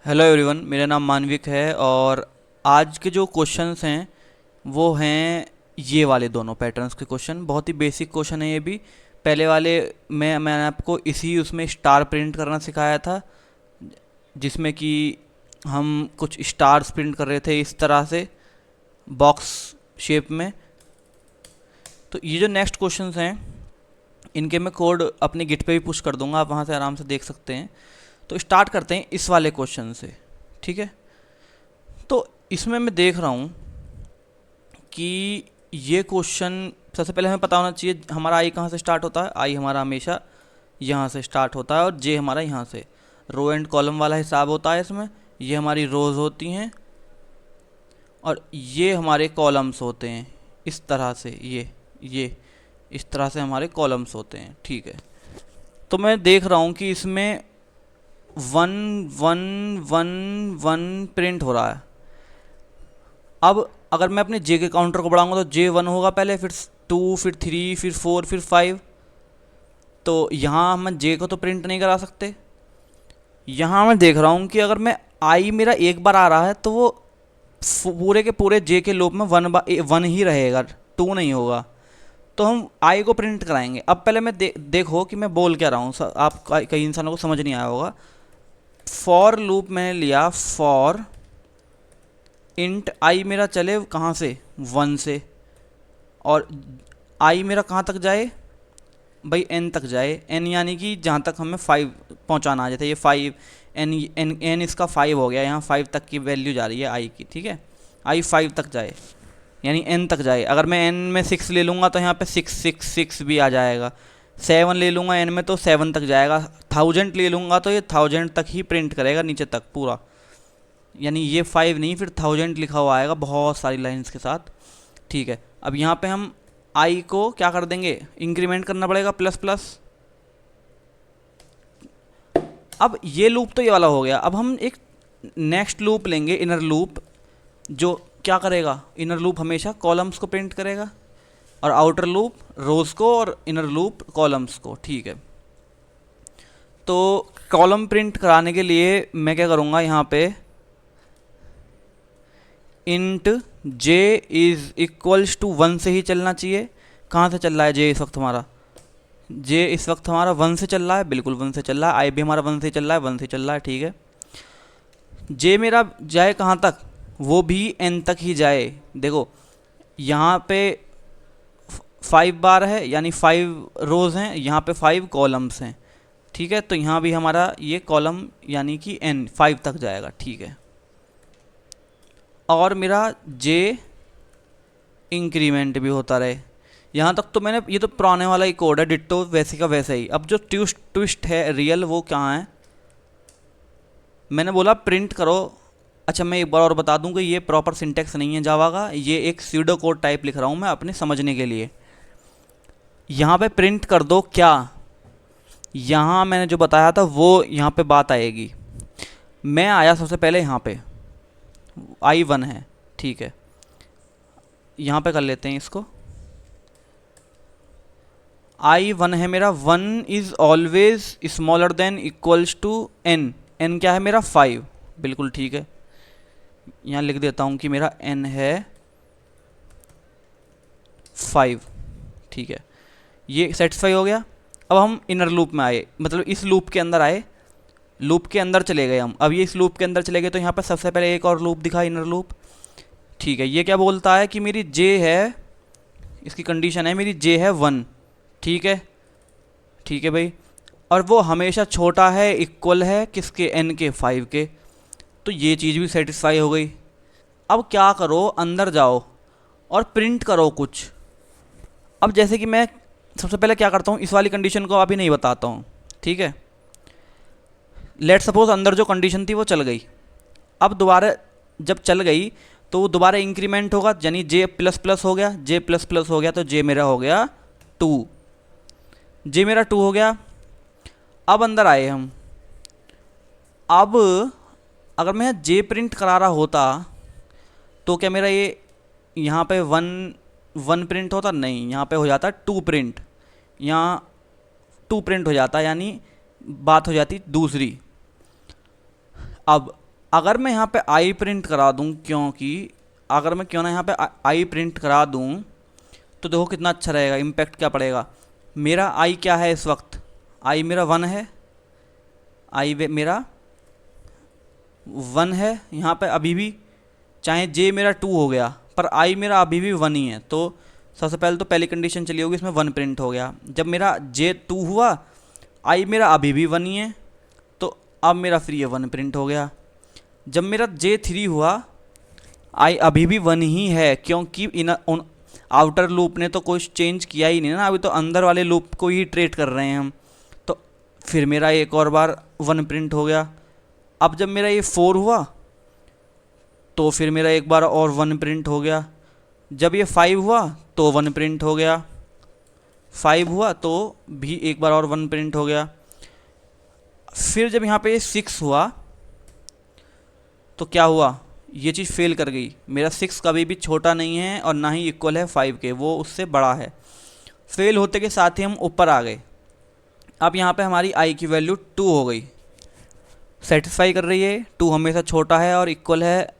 Hello everyone, मेरा नाम मानविक है और आज के जो क्वेश्चंस हैं वो हैं ये वाले दोनों पैटर्न्स के क्वेश्चन। बहुत ही बेसिक क्वेश्चन है ये भी। पहले वाले में मैंने आपको इसी उसमें स्टार प्रिंट करना सिखाया था, जिसमें कि हम कुछ स्टार्स प्रिंट कर रहे थे इस तरह से बॉक्स शेप में। तो ये जो नेक्स्ट क्वेश्चंस हैं इनके मैं कोड अपने गिट पे भी पुश कर दूंगा, आप वहाँ से आराम से देख सकते हैं। तो स्टार्ट करते हैं इस वाले क्वेश्चन से, ठीक है। तो इसमें मैं देख रहा हूँ कि ये क्वेश्चन सबसे पहले हमें पता होना चाहिए हमारा आई कहाँ से स्टार्ट होता है। आई हमारा हमेशा यहाँ से स्टार्ट होता है और जे हमारा यहाँ से। रो एंड कॉलम वाला हिसाब होता है इसमें। ये हमारी रोज़ होती हैं और ये हमारे कॉलम्स होते हैं इस तरह से। ये इस तरह से हमारे कॉलम्स होते हैं, ठीक है। तो मैं देख रहा हूँ कि इसमें one one one one print हो रहा है। अब अगर मैं अपने जे के काउंटर को बढ़ाऊंगा तो जे वन होगा पहले, फिर टू, फिर थ्री, फिर फोर, फिर फाइव। तो यहाँ हम जे को तो प्रिंट नहीं करा सकते। यहाँ मैं देख रहा हूँ कि अगर मैं आई मेरा एक बार आ रहा है तो वो पूरे के पूरे जे के लूप में वन ही रहेगा, टू नहीं होगा। तो हम आई को प्रिंट कराएंगे। अब पहले मैं देखो कि मैं बोल क्या रहा हूँ। आप कई इंसानों को समझ नहीं आया होगा। फॉर लूप मैंने लिया, फॉर इंट आई मेरा चले कहाँ से, वन से, और आई मेरा कहाँ तक जाए भाई, एन तक जाए। एन यानी कि जहाँ तक हमें फाइव पहुँचाना आ जाता है। ये फाइव, एन एन एन इसका फाइव हो गया। यहाँ फाइव तक की वैल्यू जा रही है आई की, ठीक है। आई फाइव तक जाए यानी एन तक जाए। अगर मैं एन में सिक्स ले लूँगा तो यहाँ पे सिक्स सिक्स सिक्स भी आ जाएगा। सेवन ले लूँगा एन में तो सेवन तक जाएगा। थाउजेंड ले लूँगा तो ये थाउजेंड तक ही प्रिंट करेगा नीचे तक पूरा। यानी ये फाइव नहीं, फिर थाउजेंड लिखा हुआ आएगा बहुत सारी लाइंस के साथ, ठीक है। अब यहाँ पे हम आई को क्या कर देंगे, इंक्रीमेंट करना पड़ेगा, प्लस प्लस। अब ये लूप तो ये वाला हो गया। अब हम एक नेक्स्ट लूप लेंगे, इनर लूप, जो क्या करेगा, इनर लूप हमेशा कॉलम्स को प्रिंट करेगा और आउटर लूप रोज को और इनर लूप कॉलम्स को, ठीक है। तो कॉलम प्रिंट कराने के लिए मैं क्या करूँगा, यहाँ पे int J is equals to one से ही चलना चाहिए। कहाँ से चल रहा है जे इस वक्त हमारा, जे इस वक्त हमारा वन से चल रहा है, बिल्कुल वन से चल रहा है। आई भी हमारा वन से चल रहा है, वन से चल रहा है, ठीक है। जे मेरा जाए कहाँ तक, वो भी एन तक ही जाए। देखो यहाँ पे फाइव बार है यानी फाइव रोज़ हैं, यहाँ पे फाइव कॉलम्स हैं, ठीक है। तो यहाँ भी हमारा ये कॉलम यानी कि एन फाइव तक जाएगा, ठीक है। और मेरा जे इंक्रीमेंट भी होता रहे। यहाँ तक तो मैंने, ये तो पुराने वाला ही कोड है, डिट्टो वैसे का वैसे ही। अब जो ट्विस्ट है रियल, वो कहाँ है, मैंने बोला प्रिंट करो। अच्छा, मैं एक बार और बता दूं कि ये प्रॉपर सिंटेक्स नहीं है जावा का, ये एक स्यूडो कोड टाइप लिख रहा हूँ मैं अपने समझने के लिए। यहाँ पे प्रिंट कर दो क्या, यहाँ मैंने जो बताया था वो यहाँ पे बात आएगी। मैं आया सबसे पहले यहाँ पे, आई वन है, ठीक है। यहाँ पे कर लेते हैं इसको। आई वन है मेरा, one is always smaller than equals to N. N क्या है मेरा, फाइव, बिल्कुल ठीक है। यहाँ लिख देता हूँ कि मेरा एन है फाइव, ठीक है। ये सेटिस्फाई हो गया। अब हम इनर लूप में आए, मतलब इस लूप के अंदर आए, लूप के अंदर चले गए हम। अब ये इस लूप के अंदर चले गए तो यहाँ पर सबसे पहले एक और लूप दिखा, इनर लूप, ठीक है। ये क्या बोलता है कि मेरी जे है, इसकी कंडीशन है मेरी जे है वन, ठीक है, ठीक है भाई। और वो हमेशा छोटा है, इक्वल है किसके, एन के, फाइव के। तो ये चीज़ भी सेटिस्फाई हो गई। अब क्या करो, अंदर जाओ और प्रिंट करो कुछ। अब जैसे कि मैं सबसे पहले क्या करता हूँ, इस वाली कंडीशन को अभी नहीं बताता हूँ, ठीक है। लेट सपोज अंदर जो कंडीशन थी वो चल गई। अब दोबारा जब चल गई तो वो दोबारा इंक्रीमेंट होगा, यानी जे प्लस प्लस हो गया। जे प्लस प्लस हो गया तो जे मेरा हो गया टू, जे मेरा टू हो गया। अब अंदर आए हम। अब अगर मैं जे प्रिंट करा रहा होता तो क्या मेरा ये यहाँ पे वन वन प्रिंट होता, नहीं, यहाँ पे हो जाता टू प्रिंट। यहाँ टू प्रिंट हो जाता, यानी बात हो जाती दूसरी। अब अगर मैं यहाँ पे आई प्रिंट करा दूँ, क्योंकि अगर मैं क्यों ना यहाँ पे आई प्रिंट करा दूँ, तो देखो कितना अच्छा रहेगा, इम्पैक्ट क्या पड़ेगा। मेरा आई क्या है इस वक्त, आई मेरा 1 है, आई मेरा 1 है यहाँ पे अभी भी, चाहे जे मेरा 2 हो गया पर आई मेरा अभी भी 1 ही है। तो सबसे पहले तो पहली कंडीशन चली होगी, इसमें 1 प्रिंट हो गया। जब मेरा जे 2 हुआ, आई मेरा अभी भी 1 ही है, तो अब मेरा फिर ये 1 प्रिंट हो गया। जब मेरा जे 3 हुआ, आई अभी भी 1 ही है, क्योंकि इन आउटर लूप ने तो कुछ चेंज किया ही नहीं ना, अभी तो अंदर वाले लूप को ही ट्रेट कर रहे हैं हम। तो फिर मेरा एक और बार 1 प्रिंट हो गया। अब जब मेरा ये 4 हुआ, तो फिर मेरा एक बार और 1 प्रिंट हो गया। जब ये 5 हुआ तो 1 प्रिंट हो गया, 5 हुआ तो भी एक बार और 1 प्रिंट हो गया। फिर जब यहाँ पे ये 6 हुआ, तो क्या हुआ, ये चीज़ फेल कर गई। मेरा 6 कभी भी छोटा नहीं है और ना ही इक्वल है 5 के, वो उससे बड़ा है। फेल होते के साथ ही हम ऊपर आ गए। अब यहाँ पे हमारी आई की वैल्यू 2 हो गई, सेटिस्फाई कर रही है। 2 हमेशा छोटा है और इक्वल है,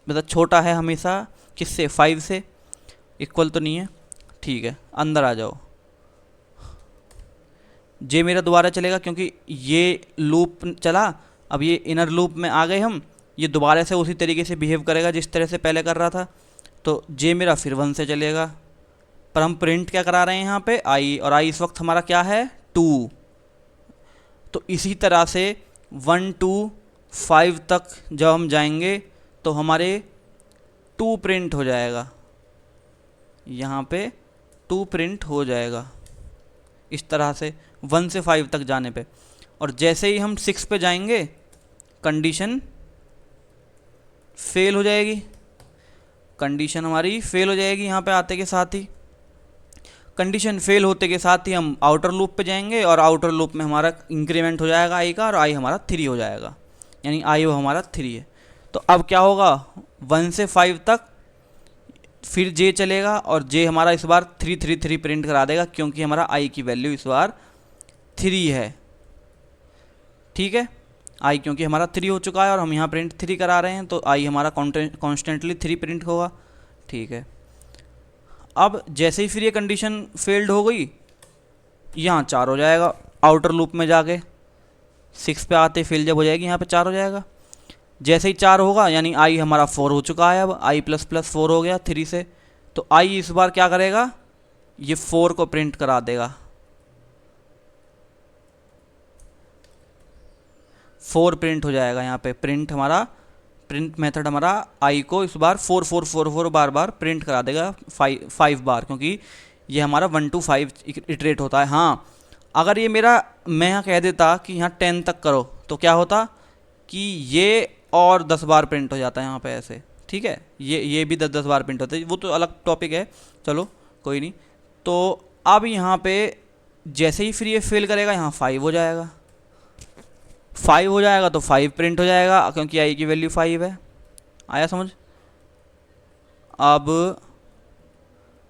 मतलब छोटा है हमेशा किससे, 5 से, इक्वल तो नहीं है। ठीक है, अंदर आ जाओ। जे मेरा दोबारा चलेगा क्योंकि ये लूप चला, अब ये इनर लूप में आ गए हम, ये दोबारा से उसी तरीके से बिहेव करेगा जिस तरह से पहले कर रहा था। तो जे मेरा फिर 1 से चलेगा, पर हम प्रिंट क्या करा रहे हैं यहाँ पे, आई, और आई इस वक्त हमारा क्या है, 2। तो इसी तरह से 1 to 5 तक जब हम जाएंगे तो हमारे 2 प्रिंट हो जाएगा, यहाँ पे 2 प्रिंट हो जाएगा इस तरह से 1 से 5 तक जाने पे। और जैसे ही हम 6 पे जाएंगे, कंडीशन फेल हो जाएगी, कंडीशन हमारी फेल हो जाएगी। यहाँ पे आते के साथ ही कंडीशन फेल होते के साथ ही हम आउटर लूप पे जाएंगे, और आउटर लूप में हमारा इंक्रीमेंट हो जाएगा आई का, और आई हमारा 3 हो जाएगा, यानी आई वो हमारा 3 है। तो अब क्या होगा, 1 से 5 तक फिर जे चलेगा, और जे हमारा इस बार 3 प्रिंट करा देगा, क्योंकि हमारा आई की वैल्यू इस बार 3 है। ठीक है, आई क्योंकि हमारा 3 हो चुका है और हम यहाँ प्रिंट 3 करा रहे हैं, तो आई हमारा कॉन्स्टेंटली 3 प्रिंट होगा। ठीक है, अब जैसे ही फिर ये कंडीशन फेल्ड हो गई, यहाँ 4 हो जाएगा आउटर लूप में जाके, 6 पे आते फेल जब हो जाएगी, यहाँ पे 4 हो जाएगा। जैसे ही 4 होगा, यानी आई हमारा 4 हो चुका है, अब आई प्लस प्लस 4 हो गया 3 से, तो आई इस बार क्या करेगा, ये 4 को प्रिंट करा देगा, 4 प्रिंट हो जाएगा। यहाँ पे प्रिंट हमारा, प्रिंट मेथड हमारा आई को इस बार 4 बार बार प्रिंट करा देगा, 5 बार, क्योंकि ये हमारा 1 to 5 इटरेट होता है। हाँ, अगर ये मेरा, मैं यहाँ कह देता कि यहाँ 10 तक करो, तो क्या होता कि ये और 10 बार प्रिंट हो जाता है यहाँ पे ऐसे। ठीक है, ये भी 10 बार प्रिंट होता है, वो तो अलग टॉपिक है, चलो कोई नहीं। तो अब यहाँ पे जैसे ही फिर ये फेल करेगा, यहाँ 5 हो जाएगा, 5 हो जाएगा तो 5 प्रिंट हो जाएगा, क्योंकि आई की वैल्यू 5 है। आया समझ? अब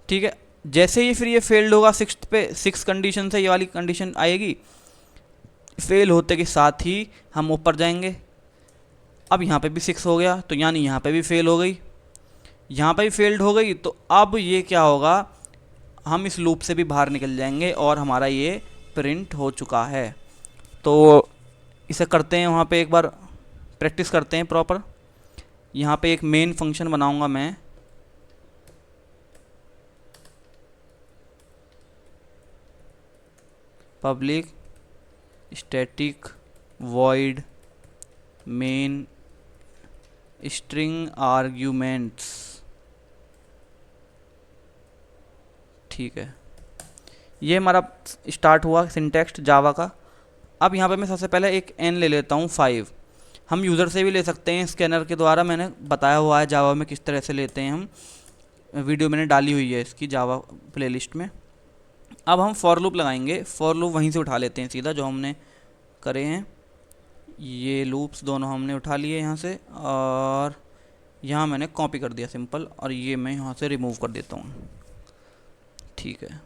ठीक है, जैसे ही फिर ये फेल्ड होगा 6 पे, 6 कंडीशन से ये वाली कंडीशन आएगी, फेल होते के साथ ही हम ऊपर जाएंगे। अब यहाँ पे भी 6 हो गया, तो यानी यहाँ पे भी फेल हो गई, यहाँ पे भी फेल्ड हो गई। तो अब ये क्या होगा, हम इस लूप से भी बाहर निकल जाएंगे और हमारा ये प्रिंट हो चुका है। तो इसे करते हैं, वहाँ पे एक बार प्रैक्टिस करते हैं प्रॉपर। यहाँ पे एक मेन फंक्शन बनाऊंगा मैं, public static void main string arguments. ठीक है, ये हमारा स्टार्ट हुआ सिंटैक्स जावा का। अब यहाँ पे मैं सबसे पहले एक n ले लेता हूँ 5। हम यूज़र से भी ले सकते हैं, स्कैनर के द्वारा मैंने बताया हुआ है जावा में किस तरह से लेते हैं हम, वीडियो मैंने डाली हुई है इसकी जावा प्लेलिस्ट में। अब हम फॉर लूप लगाएंगे, फॉर लूप वहीं से उठा लेते हैं सीधा जो हमने करे हैं, ये लूप्स दोनों हमने उठा लिए यहाँ से, और यहाँ मैंने कॉपी कर दिया सिंपल, और ये मैं यहाँ से रिमूव कर देता हूँ। ठीक है,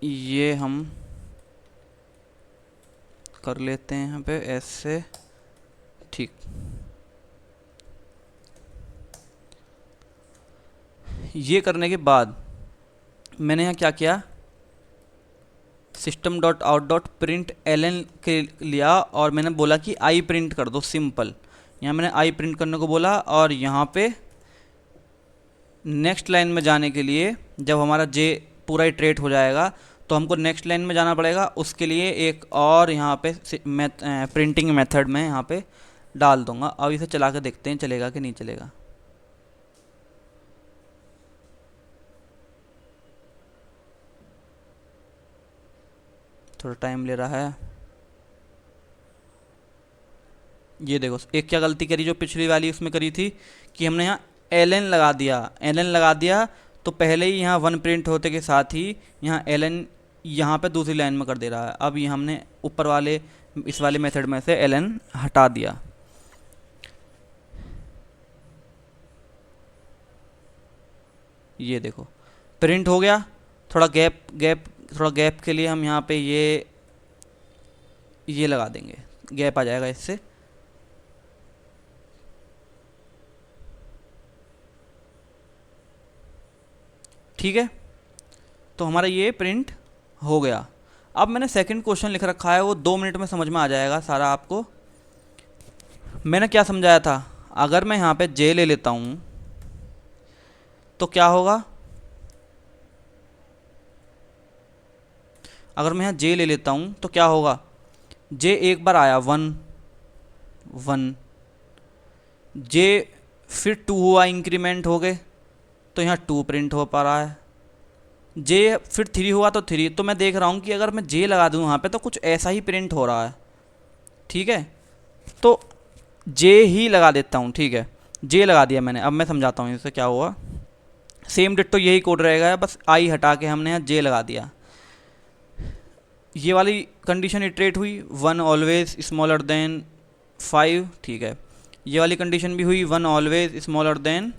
ये हम कर लेते हैं यहाँ पे ऐसे, ठीक। ये करने के बाद मैंने यहाँ क्या किया, system dot out dot println के लिया और मैंने बोला कि आई प्रिंट कर दो, सिंपल। यहाँ मैंने आई प्रिंट करने को बोला और यहाँ पे नेक्स्ट लाइन में जाने के लिए जब हमारा जे पूरा इटरेट हो जाएगा तो हमको नेक्स्ट लाइन में जाना पड़ेगा। उसके लिए एक और यहाँ पे प्रिंटिंग मेथड में यहाँ पे डाल दूंगा। अब इसे चला के देखते हैं चलेगा कि नहीं चलेगा। थोड़ा टाइम ले रहा है। ये देखो एक क्या गलती करी जो पिछली वाली उसमें करी थी कि हमने यहाँ एल लगा दिया, एल लगा दिया तो पहले ही यहाँ वन प्रिंट होते के साथ ही यहाँ एल यहाँ पे दूसरी लाइन में कर दे रहा है। अब ये हमने ऊपर वाले इस वाले मेथड में से एल हटा दिया। ये देखो प्रिंट हो गया। थोड़ा गैप के लिए हम यहाँ पे ये लगा देंगे, गैप आ जाएगा इससे। ठीक है, तो हमारा ये प्रिंट हो गया। अब मैंने सेकंड क्वेश्चन लिख रखा है, वो 2 मिनट में समझ में आ जाएगा सारा आपको। मैंने क्या समझाया था, अगर मैं यहाँ पे जे ले लेता हूँ तो क्या होगा, अगर मैं यहाँ जे ले लेता हूँ तो क्या होगा, जे एक बार आया 1 1, जे फिर 2 हुआ, इंक्रीमेंट हो गए तो यहाँ 2 प्रिंट हो पा रहा है। जे फिर 3 हुआ तो 3। तो मैं देख रहा हूँ कि अगर मैं जे लगा दूँ यहाँ पे तो कुछ ऐसा ही प्रिंट हो रहा है। ठीक है, तो जे ही लगा देता हूँ। ठीक है, जे लगा दिया मैंने। अब मैं समझाता हूँ इससे क्या हुआ। सेम डिट्टो यही कोड रहेगा, बस आई हटा के हमने यहाँ जे लगा दिया। ये वाली कंडीशन इटरेट हुई, 1 ऑलवेज स्मॉलर देन 5। ठीक है, ये वाली कंडीशन भी हुई, 1 ऑलवेज स्मॉलर देन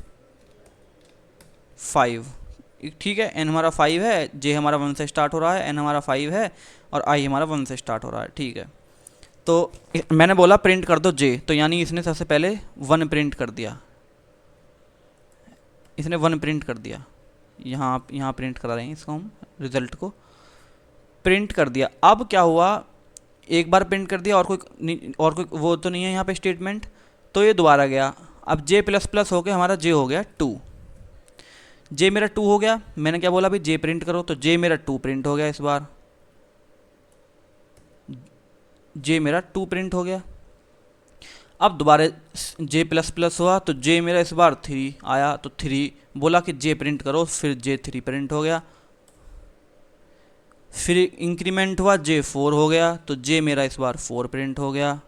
5। ठीक है, एन हमारा 5 है, जे हमारा 1 से स्टार्ट हो रहा है, एन हमारा 5 है और आई हमारा 1 से स्टार्ट हो रहा है। ठीक है, तो मैंने बोला प्रिंट कर दो जे, तो यानी इसने सबसे पहले 1 प्रिंट कर दिया, इसने 1 प्रिंट कर दिया। यहाँ प्रिंट करा रहे हैं इसको हम, रिजल्ट को प्रिंट कर दिया। अब क्या हुआ, एक बार प्रिंट कर दिया और कोई वो तो नहीं है यहाँ पे स्टेटमेंट, तो ये दोबारा गया। अब जे प्लस प्लस हो गया, हमारा जे हो गया 2। जे मेरा 2 हो गया। मैंने क्या बोला, अभी जे प्रिंट करो, तो जे मेरा 2 प्रिंट हो गया। इस बार जे मेरा 2 प्रिंट हो गया। अब दोबारा जे प्लस प्लस हुआ तो जे मेरा इस बार 3 आया, तो 3 बोला कि जे प्रिंट करो, फिर जे 3 प्रिंट हो गया। फिर इंक्रीमेंट हुआ, जे 4 हो गया, तो जे मेरा इस बार 4 प्रिंट हो गया।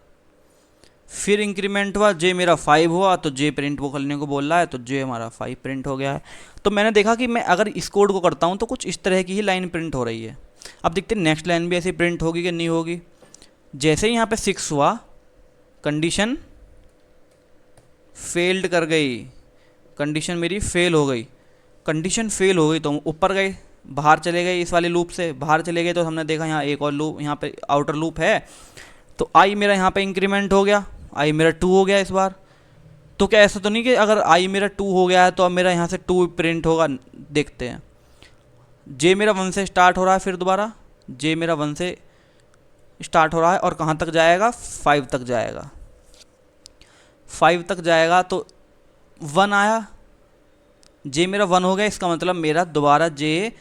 फिर इंक्रीमेंट हुआ, जे मेरा 5 हुआ, तो जे प्रिंट वो करने को बोल रहा है, तो जे हमारा 5 प्रिंट हो गया है। तो मैंने देखा कि मैं अगर इस कोड को करता हूँ तो कुछ इस तरह की ही लाइन प्रिंट हो रही है। अब देखते हैं नेक्स्ट लाइन भी ऐसी प्रिंट होगी कि नहीं होगी। जैसे ही यहाँ पे 6 हुआ, कंडीशन फेल्ड कर गई, कंडीशन मेरी फेल हो गई। कंडीशन फेल हो गई तो हम ऊपर गए, बाहर चले गए, इस वाले लूप से बाहर चले गए, तो हमने देखा यहाँ एक और लूप, यहाँ पे आउटर लूप है, तो आई मेरा यहाँ पे इंक्रीमेंट हो गया, आई मेरा 2 हो गया इस बार। तो क्या ऐसा तो नहीं कि अगर आई मेरा 2 हो गया है तो अब मेरा यहाँ से 2 प्रिंट होगा। देखते हैं, जे मेरा 1 से स्टार्ट हो रहा है, फिर दोबारा जे मेरा 1 से स्टार्ट हो रहा है और कहाँ तक जाएगा, 5 तक जाएगा। 5 तक जाएगा तो 1 आया, जे मेरा 1 हो गया, इसका मतलब मेरा दोबारा जे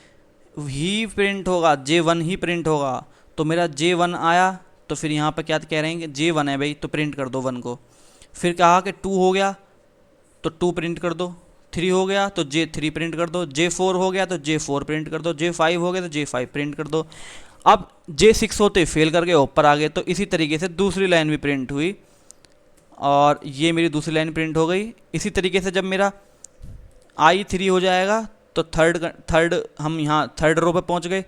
ही प्रिंट होगा, जे 1 ही प्रिंट होगा। तो मेरा जे 1 आया, तो फिर यहाँ पर क्या कह रहे हैं कि जे 1 है भाई, तो प्रिंट कर दो 1 को। फिर कहा कि 2 हो गया तो 2 प्रिंट कर दो, 3 हो गया तो जे 3 प्रिंट कर दो, जे 4 हो गया तो जे 4 प्रिंट कर दो, जे 5 हो गया तो जे 5 प्रिंट कर दो। अब जे 6 होते फेल करके ऊपर आ गए, तो इसी तरीके से दूसरी लाइन भी प्रिंट हुई और ये मेरी दूसरी लाइन प्रिंट हो गई। इसी तरीके से जब मेरा आई 3 हो जाएगा तो थर्ड हम यहाँ थर्ड रो पे पहुँच गए।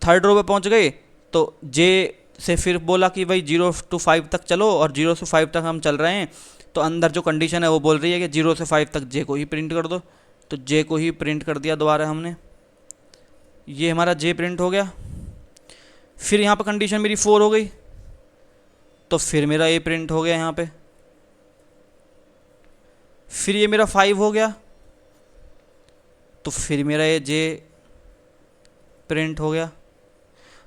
थर्ड रो पे पहुँच गए तो जे से फिर बोला कि भाई 0 to 5 तक चलो, और 0 से 5 तक हम चल रहे हैं, तो अंदर जो कंडीशन है वो बोल रही है कि 0 से 5 तक जे को ही प्रिंट कर दो। तो जे को ही प्रिंट कर दिया दोबारा हमने, ये हमारा जे प्रिंट हो गया। फिर यहाँ पर कंडीशन मेरी 4 हो गई, तो फिर मेरा ए प्रिंट हो गया यहाँ पे, फिर ये मेरा 5 हो गया, तो फिर मेरा ये जे प्रिंट हो गया।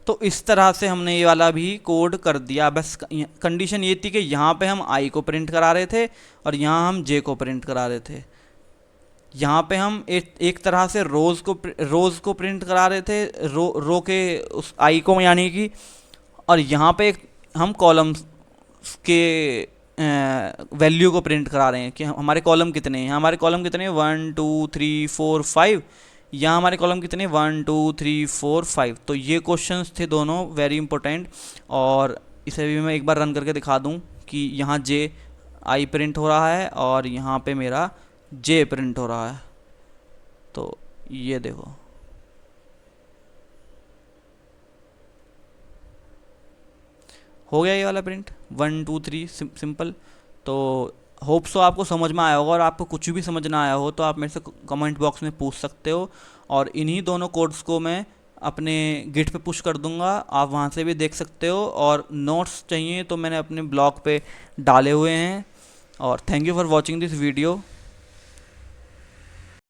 तो इस तरह से हमने ये वाला भी कोड कर दिया। बस कंडीशन ये थी कि यहाँ पे हम आई को प्रिंट करा रहे थे और यहाँ हम जे को प्रिंट करा रहे थे। यहाँ पे हम एक तरह से रोज़ को प्रिंट करा रहे थे, रो के उस आई को यानी कि, और यहाँ पे हम कॉलम्स के वैल्यू को प्रिंट करा रहे हैं कि हमारे कॉलम कितने हैं। हमारे कॉलम कितने हैं 1 2 3 4 5, यहाँ हमारे कॉलम कितने 1 2 3 4 5। तो ये क्वेश्चंस थे दोनों वेरी इंपॉर्टेंट, और इसे भी मैं एक बार रन करके दिखा दूँ कि यहाँ जे आई प्रिंट हो रहा है और यहाँ पे मेरा जे प्रिंट हो रहा है। तो ये देखो, हो गया ये वाला प्रिंट 1 2 3 सिंपल। तो होप सो आपको समझ में आया होगा, और आपको कुछ भी समझ ना आया हो तो आप मेरे से कमेंट बॉक्स में पूछ सकते हो, और इन्हीं दोनों कोड्स को मैं अपने गिट पे पुश कर दूंगा, आप वहाँ से भी देख सकते हो। और नोट्स चाहिए तो मैंने अपने ब्लॉग पे डाले हुए हैं। और thank you for watching this video.